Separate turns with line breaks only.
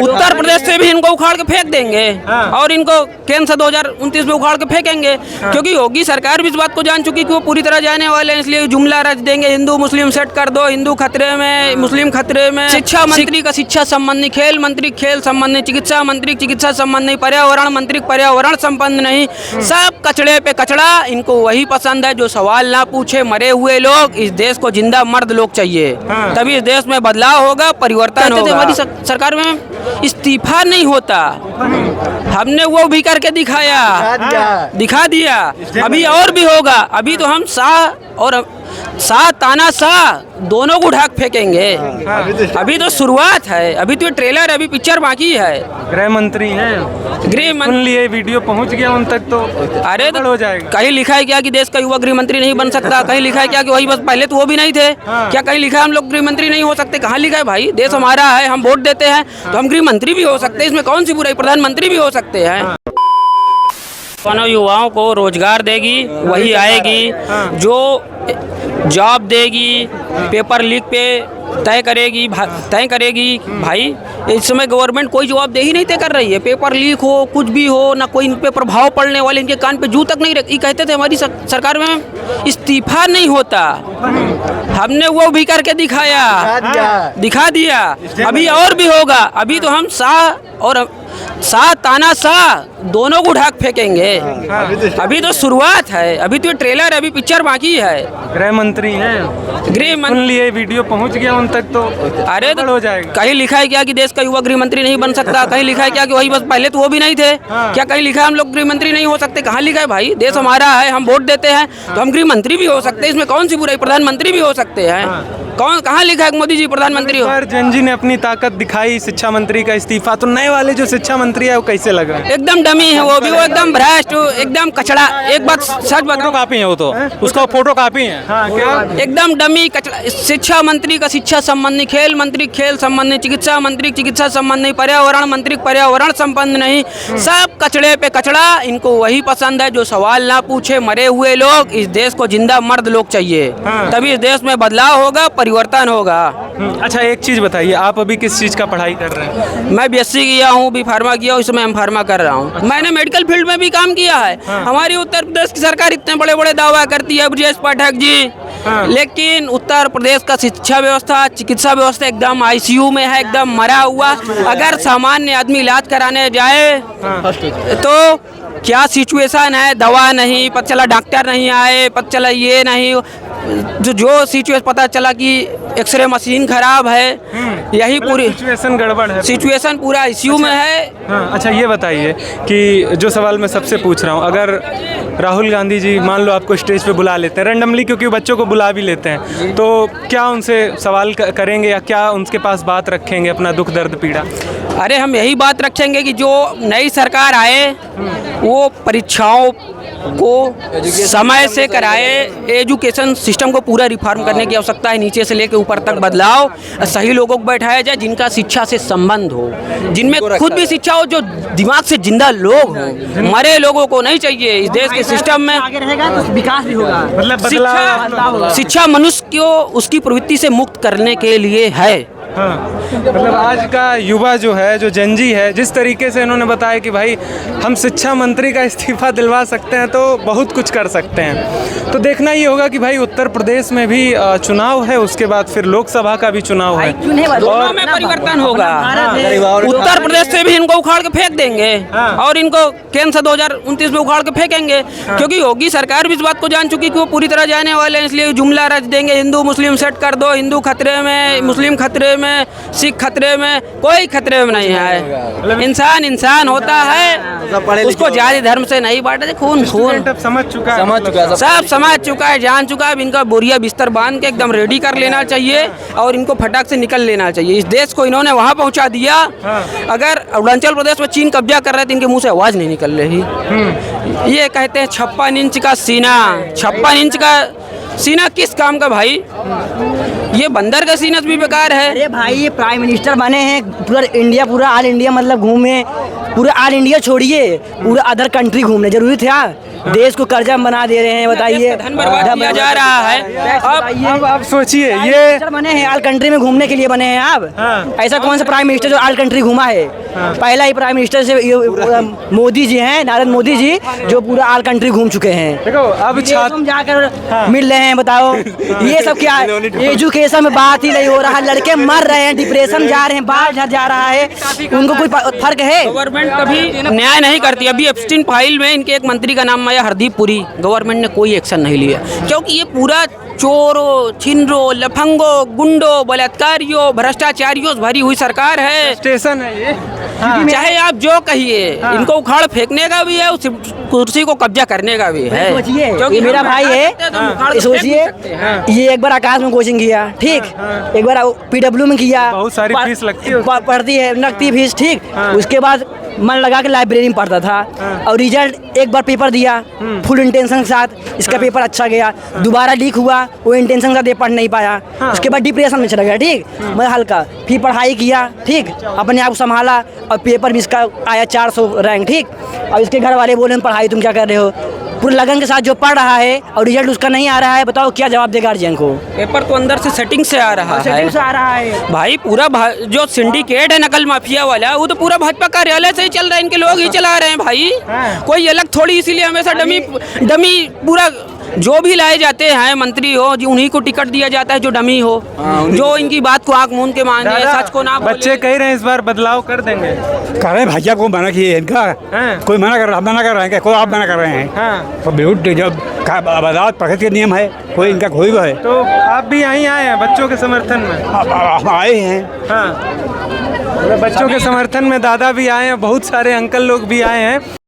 उत्तर प्रदेश से भी इनको उखाड़ के फेंक देंगे और इनको केंद्र से 2029 में उखाड़ के फेंकेंगे, क्योंकि योगी सरकार भी इस बात को जान चुकी कि वो पूरी तरह जाने वाले हैं, इसलिए जुमला रच देंगे, हिंदू मुस्लिम सेट कर दो, हिंदू खतरे में, मुस्लिम खतरे में। शिक्षा मंत्री का शिक्षा संबंधी, खेल मंत्री खेल संबंधी, चिकित्सा मंत्री चिकित्सा संबंधी, पर्यावरण मंत्री पर्यावरण संबंध नहीं, सब कचड़े पे कचड़ा। इनको वही पसंद है जो सवाल ना पूछे, मरे हुए लोग। इस देश को जिंदा मर्द लोग चाहिए, तभी इस देश में बदलाव होगा, परिवर्तन होगा। हमारी सरकार में इस्तीफा नहीं होता, हमने वो भी करके दिखा दिया। अभी और भी होगा। अभी तो हम शाह तानाशाह दोनों को उठा फेंकेंगे। अभी तो शुरुआत है, अभी तो ट्रेलर, अभी पिक्चर बाकी है।
गृह मंत्री हैं, गृह सुन लिए, वीडियो पहुंच गया उन तक तो
अरे
तो हो जाएगा।
कहीं लिखा है क्या कि देश का युवा गृह मंत्री नहीं बन सकता? कहीं लिखा है क्या कि वही बस पहले तो वो भी नहीं थे? क्या कहीं लिखा है हम लोग गृह मंत्री नहीं हो सकते? कहाँ लिखा है भाई? देश हमारा है, हम वोट देते हैं तो हम गृह मंत्री भी हो सकते हैं, इसमें कौन सी बुराई? प्रधानमंत्री भी हो सकते हैं। युवाओं को रोजगार देगी वही आएगी जो जॉब देगी, पेपर लीक पे तय करेगी भाई। इस समय गवर्नमेंट कोई जवाब दे ही नहीं तय कर रही है। पेपर लीक हो, कुछ भी हो, ना कोई इन पे प्रभाव पड़ने वाले, इनके कान पे जू तक नहीं रखी। कहते थे हमारी सरकार में इस्तीफा नहीं होता, हमने वो भी करके दिखा दिया। अभी और भी होगा। अभी तो हम शाह तानाशाह दोनों को उठा फेंकेंगे। अभी तो शुरुआत है, अभी तो ट्रेलर, अभी पिक्चर बाकी है।
गृह मंत्री हैं, गृह सुन लिए, वीडियो पहुंच गया उन तक तो
अरे तो हो जाएगा। कहीं लिखा है क्या कि देश का युवा गृह मंत्री नहीं बन सकता? कहीं लिखा है क्या कि वही बस पहले तो वो भी नहीं थे? क्या कहीं लिखा है हम लोग गृह मंत्री नहीं हो सकते? कहाँ लिखा है भाई? देश हमारा है, हम वोट देते हैं तो हम गृह मंत्री भी हो सकते हैं, इसमें कौन सी बुराई? प्रधानमंत्री भी हो सकते हैं। कहाँ लिखा है मोदी जी प्रधानमंत्री हो?
जन जी ने अपनी ताकत दिखाई, शिक्षा मंत्री का इस्तीफा, तो नए वाले जो शिक्षा मंत्री है वो कैसे लग रहा है?
एकदम डमी है वो भी, वो एकदम भ्रष्ट, एकदम कचड़ा। एक बात सच बताओ,
कापी है वो तो, उसका फोटो कापी है। क्या
एकदम डमी कचड़ा। शिक्षा मंत्री का शिक्षा संबंधी, खेल मंत्री खेल संबंधी, चिकित्सा मंत्री चिकित्सा संबंधी, पर्यावरण मंत्री पर्यावरण संबंध नहीं, सब कचड़े पे कचड़ा। इनको वही पसंद है जो सवाल ना पूछे, मरे हुए लोग। इस देश को जिंदा मर्द लोग चाहिए, तभी इस देश में बदलाव होगा, परिवर्तन होगा।
अच्छा, एक चीज बताइए, आप अभी किस चीज का पढ़ाई कर रहे हैं?
मैं BSc किया हूँ, बी फार्मा किया हूँ, इसमें M.Pharma कर रहा हूँ। मैंने मेडिकल फील्ड में भी काम किया है। हमारी उत्तर प्रदेश की सरकार इतने बड़े बड़े दावा करती है, ब्रजेश पाठक जी, लेकिन उत्तर प्रदेश का शिक्षा व्यवस्था, चिकित्सा व्यवस्था एकदम ICU में है, एकदम मरा हुआ। अगर सामान्य आदमी इलाज कराने जाए तो क्या सिचुएशन है, दवा नहीं, पता चला डॉक्टर नहीं आए, पता चला ये नहीं, जो सिचुएशन पता चला कि एक्सरे मशीन खराब है, यही पूरी
सिचुएशन गड़बड़ है,
सिचुएशन पूरा ICU में है।
अच्छा, ये बताइए कि जो सवाल मैं सबसे पूछ रहा हूँ, अगर राहुल गांधी जी मान लो आपको स्टेज पे बुला लेते हैं रैंडमली, क्योंकि बच्चों को बुला भी लेते हैं, तो क्या उनसे सवाल करेंगे या क्या उनके पास बात रखेंगे, अपना दुख दर्द पीड़ा?
अरे हम यही बात रखेंगे कि जो नई सरकार आए वो परीक्षाओं को समय से कराए, एजुकेशन सिस्टम को पूरा रिफॉर्म करने की आवश्यकता है, नीचे से लेकर ऊपर तक बदलाव, सही लोगों को बैठाया जाए जिनका शिक्षा से संबंध हो, जिनमें खुद भी शिक्षा हो, जो दिमाग से जिंदा लोग हों। मरे लोगों को नहीं चाहिए इस देश के सिस्टम में।
आगे रहेगा तो विकास भी होगा।
मतलब शिक्षा मनुष्य को उसकी प्रवृत्ति से मुक्त करने के लिए है।
मतलब आज का युवा जो है, जो जनजी है, जिस तरीके से इन्होंने बताया कि भाई हम शिक्षा मंत्री का इस्तीफा दिलवा सकते हैं तो बहुत कुछ कर सकते हैं। तो देखना ये होगा कि भाई उत्तर प्रदेश में भी चुनाव है, उसके बाद फिर लोकसभा का भी चुनाव है,
दोनों में परिवर्तन होगा। उत्तर प्रदेश से भी इनको उखाड़ के फेंक देंगे और इनको केंद्र से 2029 में उखाड़ के फेंकेंगे, क्योंकि योगी सरकार भी इस बात को जान चुकी कि वो पूरी तरह जाने वाले हैं, इसलिए जुमला रच देंगे, हिंदू मुस्लिम सेट कर दो, हिंदू खतरे में, मुस्लिम खतरे में, सिख खतरे में, कोई खतरे में नहीं है। इंसान होता है, उसको जाति धर्म से नहीं बांटा। खून
समझ चुका है,
सब समझ चुका है, जान चुका है। इनका बोरिया बिस्तर बांध के एकदम रेडी कर लेना चाहिए और इनको फटाक से निकल लेना चाहिए। इस देश को इन्होंने वहाँ पहुँचा दिया। अगर अरुणाचल प्रदेश में चीन कब्जा कर रहे थे, इनके मुँह से आवाज़ नहीं निकल रही। ये कहते हैं 56 इंच का सीना, 56 इंच का सीना किस काम का भाई? ये बंदर का सीना भी बेकार है।
अरे भाई, ये प्राइम मिनिस्टर बने हैं, पूरा इंडिया, पूरा ऑल इंडिया मतलब घूमे, पूरा ऑल इंडिया छोड़िए, पूरा अदर कंट्री घूमने जरूरी था। देश को कर्जा में बना दे रहे हैं, बताइए।
धन बर्बाद किया जा रहा है।
अब आप सोचिए
प्राइम
ये
मिनिस्टर बने हैं ऑल कंट्री में घूमने के लिए बने हैं आप।
हाँ।
ऐसा कौन सा प्राइम मिनिस्टर जो ऑल कंट्री घूमा है? पहला ही प्राइम मिनिस्टर से मोदी जी हैं, नरेंद्र मोदी जी, जो पूरा ऑल कंट्री घूम चुके हैं।
देखो अब
विदेशों में
छात्र
जाकर मिल रहे हैं, बताओ ये सब क्या है? एजुकेशन में बात ही नहीं हो रहा, लड़के मर रहे हैं, डिप्रेशन जा रहे हैं, बाहर जा रहा है, उनको कोई फर्क है?
गवर्नमेंट कभी न्याय नहीं करती। अभी एप्स्टीन फाइल में इनके एक मंत्री का नाम आया हरदीप पुरी, गवर्नमेंट ने कोई एक्शन नहीं लिया, क्योंकि ये पूरा चोरों, छिनरों, लफंगों, गुंडों, बलात्कारियों, भ्रष्टाचारियों से भरी हुई सरकार है।
स्टेशन है ये।
चाहे आप जो कहिए, इनको उखाड़ फेंकने का भी है, उस कुर्सी को कब्जा करने का भी है।
सोचिए,
क्योंकि
ये मेरा
हम
भाई
हटा सकते हैं तो हम उखाड़
है,
के फेंक भी
सोचिए
सकते हैं।
ये एक बार आकाश में कोचिंग किया, ठीक, एक बार PW में किया,
बहुत सारी फीस लगती है उसकी।
पढ़ती है, लगती फीस, ठीक। उसके बाद मन लगा के लाइब्रेरी में पढ़ता था, और रिजल्ट एक बार पेपर दिया फुल इंटेंशन के साथ, इसका पेपर अच्छा गया, दोबारा लीक हुआ, वो इंटेंशन के साथ ये पढ़ नहीं पाया, उसके बाद डिप्रेशन में चला गया, ठीक, मैं हल्का, फिर पढ़ाई किया, ठीक, अपने आप को संभाला, और पेपर भी इसका आया 400 रैंक, ठीक। और इसके घर वाले बोले पढ़ाई तुम क्या कर रहे हो, पूरे लगन के साथ जो पढ़ रहा है और रिजल्ट उसका नहीं आ रहा है, बताओ क्या जवाब देगा गार्जियन को?
पेपर तो अंदर से सेटिंग से आ रहा है।
सेटिंग से आ रहा है
भाई पूरा जो सिंडिकेट है नकल माफिया वाला, वो तो पूरा भाजपा कार्यालय से ही चल रहा है, इनके लोग ही चला रहे हैं भाई। कोई अलग थोड़ी, इसीलिए हमेशा डमी पूरा जो भी लाए जाते हैं मंत्री हो, जो उन्हीं को टिकट दिया जाता है जो डमी हो, जो इनकी बात को आंख मूंद के माने, सच को ना बोले।
बच्चे कह रहे हैं इस बार बदलाव कर देंगे।
कर रहे हैं भैया को मना किए इनका,
हाँ।
कोई मना कर रहा, मना कर रहे हैं क्या? कोई आप मना कर रहे हैं?
हाँ।
तो बिल्कुल जब अदालत प्रकृति के नियम है, कोई इनका कोई भी है।
तो आप भी यहीं आए हैं बच्चों के समर्थन में?
हम आए हैं।
हाँ, बच्चों के समर्थन में दादा भी आए हैं, बहुत सारे अंकल लोग भी आए हैं।